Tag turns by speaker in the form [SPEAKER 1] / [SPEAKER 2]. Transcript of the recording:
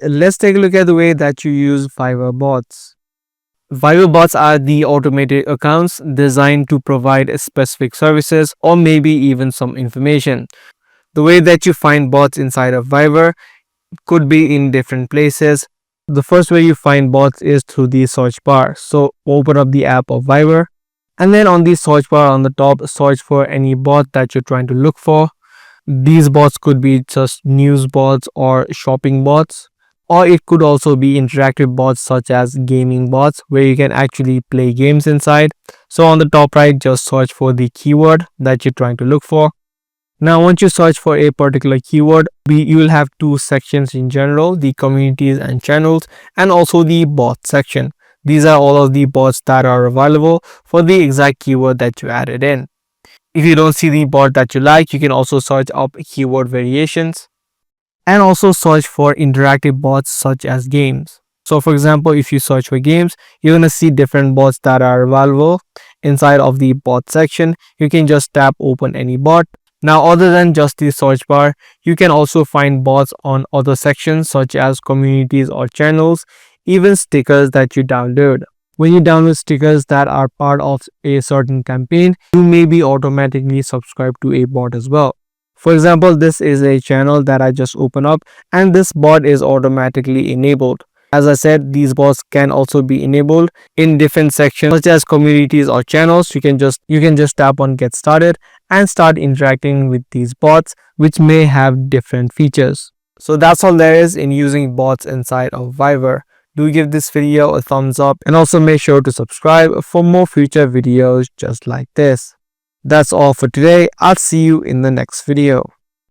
[SPEAKER 1] Let's take a look at the way that you use Viviver bots. Viviver bots are the automated accounts designed to provide specific services or maybe even some information. The way that you find bots inside of Viviver could be in different places. The first way you find bots is through the search bar. So open up the app of Viviver, and then on the search bar on the top, search for any bot that you're trying to look for. These bots could be just news bots or shopping bots, or it could also be interactive bots such as gaming bots where you can actually play games inside. So on the top right, just search for the keyword that you're trying to look for. Now once you search for a particular keyword, you will have two sections in general: the communities and channels, and also the bot section. These are all of the bots that are available for the exact keyword that you added in. If you don't see the bot that you like, you can also search up keyword variations and also search for interactive bots such as games. So for example, if you search for games, you're going to see different bots that are available inside of the bot section. You can just tap open any bot. Now, other than just the search bar, you can also find bots on other sections such as communities or channels, even stickers that you download. When you download stickers that are part of a certain campaign, you may be automatically subscribed to a bot as well. For example, this is a channel that I just opened up, and this bot is automatically enabled. As I said, these bots can also be enabled in different sections such as communities or channels. You can just tap on get started and start interacting with these bots, which may have different features. So that's all there is in using bots inside of Viviver. Do give this video a thumbs up and also make sure to subscribe for more future videos just like this. That's all for today. I'll see you in the next video.